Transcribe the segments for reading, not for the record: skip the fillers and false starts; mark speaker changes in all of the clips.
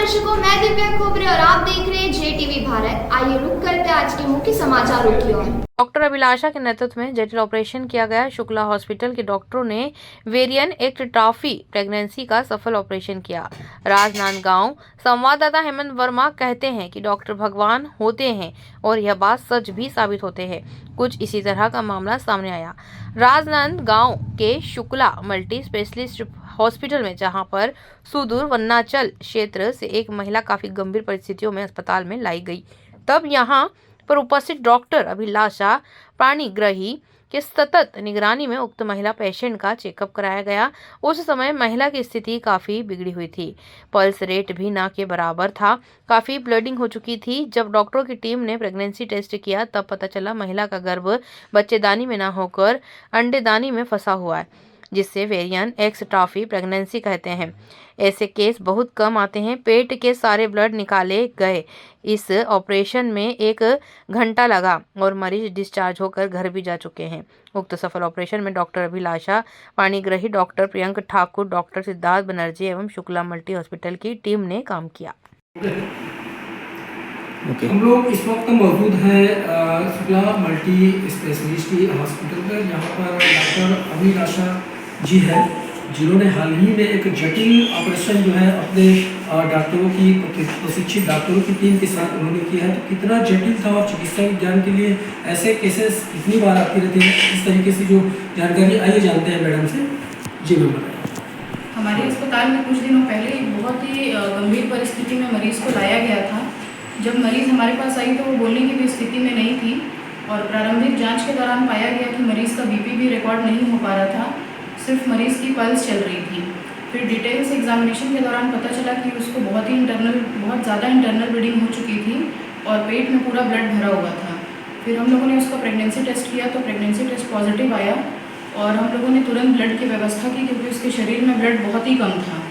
Speaker 1: दर्शकों, मैं दिव्या खोबरे और आप देख रहे हैं JTV भारत। आइए रुक करते हैं आज के मुख्य समाचारों की ओर।
Speaker 2: डॉक्टर अभिलाषा के नेतृत्व में जटिल ऑपरेशन किया गया। शुक्ला हॉस्पिटल के डॉक्टरों ने वेरियन एक्टोपी प्रेगनेंसी का सफल ऑपरेशन किया। राजनांदगांव संवाददाता हेमंत वर्मा कहते हैं कि डॉक्टर भगवान होते हैं और यह बात सच भी साबित होते हैं। कुछ इसी तरह का मामला सामने आया राजनांदगांव के शुक्ला मल्टी स्पेशलिस्ट हॉस्पिटल में, जहां पर सुदूर वनांचल क्षेत्र से एक महिला काफी गंभीर परिस्थितियों में अस्पताल में लाई गई। तब यहां पर उपस्थित डॉक्टर अभिलाषा प्राणीग्रही के सतत निगरानी में उक्त महिला पेशेंट का चेकअप कराया गया। उस समय महिला की स्थिति काफी बिगड़ी हुई थी, पल्स रेट भी ना के बराबर था, काफी ब्लीडिंग हो चुकी थी। जब डॉक्टरों की टीम ने प्रेगनेंसी टेस्ट किया तब पता चला महिला का गर्भ बच्चेदानी में ना होकर अंडेदानी में फंसा हुआ है, जिसे वेरियन एक्टोपी प्रेगनेंसी कहते हैं। ऐसे केस बहुत कम आते हैं। पेट के सारे ब्लड निकाले गए। इस ऑपरेशन में 1 घंटा लगा और मरीज डिस्चार्ज होकर घर भी जा चुके हैं। उक्त सफल ऑपरेशन में डॉक्टर अभिलाषा पाणिग्रही, डॉक्टर प्रियंक ठाकुर, डॉक्टर सिद्धार्थ बनर्जी एवं शुक्ला मल्टी हॉस्पिटल की टीम ने काम किया।
Speaker 3: हम लोग इस वक्त मौजूद हैं शुक्ला मल्टी स्पेशलिस्ट हॉस्पिटल पर, यहाँ पर डॉक्टर अभिलाषा जी है, जिन्होंने हाल ही में एक जटिल ऑपरेशन जो है अपने डॉक्टरों की प्रशिक्षित डॉक्टरों की टीम के साथ उन्होंने किया है। तो कितना जटिल था और चिकित्सा विज्ञान के लिए ऐसे केसेस कितनी बार आती रहती है, इस तरीके से जो जानकारी आइए जानते हैं मैडम से। जी मैम बताइए।
Speaker 4: हमारे अस्पताल में कुछ दिनों पहले एक बहुत ही गंभीर परिस्थिति में मरीज़ को लाया गया था। जब मरीज़ हमारे पास आई तो वो बोलने की भी स्थिति में नहीं थी और प्रारंभिक जांच के दौरान पाया गया कि मरीज़ का बीपी भी रिकॉर्ड नहीं हो पा रहा था, सिर्फ मरीज़ की पल्स चल रही थी। फिर डिटेल्स एग्जामिनेशन के दौरान पता चला कि उसको बहुत ज़्यादा इंटरनल ब्लीडिंग हो चुकी थी और पेट में पूरा ब्लड भरा हुआ था। फिर हम लोगों ने उसका प्रेगनेंसी टेस्ट किया तो प्रेगनेंसी टेस्ट पॉजिटिव आया और हम लोगों ने तुरंत ब्लड की व्यवस्था की, क्योंकि उसके शरीर में ब्लड बहुत ही कम था।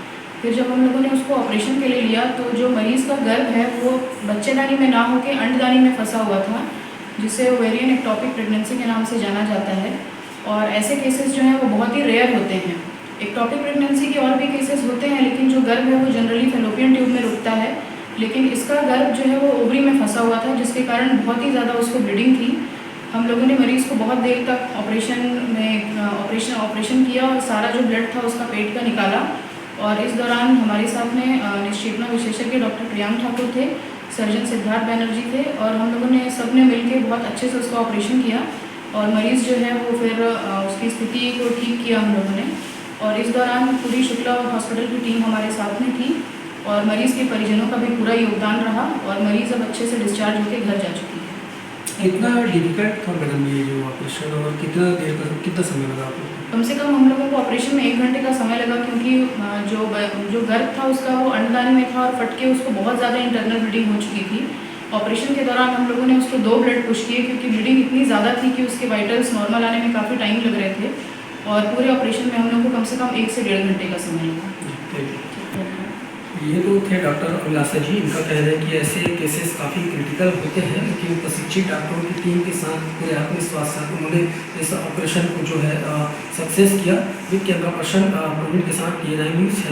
Speaker 4: फिर जब हम लोगों ने उसको ऑपरेशन के लिए लिया तो जो मरीज़ का गर्भ है वो बच्चेदानी में ना होकर अंडदानी में फंसा हुआ था, जिसे ओवेरियन एक्टोपी प्रेगनेंसी के नाम से जाना जाता है। और ऐसे केसेस जो हैं वो बहुत ही रेयर होते हैं। एक्टोपिक प्रेगनेंसी के और भी केसेस होते हैं, लेकिन जो गर्भ है वो जनरली फैलोपियन ट्यूब में रुकता है, लेकिन इसका गर्भ जो है वो ओवरी में फंसा हुआ था, जिसके कारण बहुत ही ज़्यादा उसको ब्लीडिंग थी। हम लोगों ने मरीज़ को बहुत देर तक ऑपरेशन किया और सारा जो ब्लड था उसका पेट का निकाला। और इस दौरान हमारे साथ में निश्चेतना विशेषज्ञ डॉक्टर प्रियंक ठाकुर थे, सर्जन सिद्धार्थ बनर्जी थे और हम लोगों ने सब ने मिलकर बहुत अच्छे से उसका ऑपरेशन किया और मरीज़ जो है वो फिर उसकी स्थिति को ठीक किया हम लोगों ने। और इस दौरान पूरी शुक्ला हॉस्पिटल की टीम हमारे साथ में थी और मरीज़ के परिजनों का भी पूरा योगदान रहा और मरीज़ अब अच्छे से डिस्चार्ज होकर घर जा चुकी है।
Speaker 3: कितना डिफिकल्ट था मैडम ये जो ऑपरेशन और कितना समय लगा आपको?
Speaker 4: कम से कम हम लोगों को ऑपरेशन में 1 घंटे का समय लगा, क्योंकि जो गर्भ था उसका वो अंडदानी में था और फट के उसको बहुत ज़्यादा इंटरनल ब्लीडिंग हो चुकी थी। ऑपरेशन के दौरान हम लोगों ने उसको 2 ब्लड पुश किए, क्योंकि ब्लीडिंग इतनी ज़्यादा थी कि उसके वाइटल्स नॉर्मल आने में काफ़ी टाइम लग रहे थे और पूरे ऑपरेशन में हम लोग को कम से कम 1 से 1.5 घंटे का समय लगा।
Speaker 3: ये तो थे डॉक्टर अभिलाषा जी। इनका कहना है कि ऐसे केसेस काफ़ी क्रिटिकल होते हैं, लेकिन प्रशिक्षित डॉक्टरों की टीम के साथ पूरे आत्मविश्वास के साथ उन्होंने इस ऑपरेशन को जो है सक्सेस किया। विद कैमरा पर्सन प्रवीण के साथ TNI न्यूज़।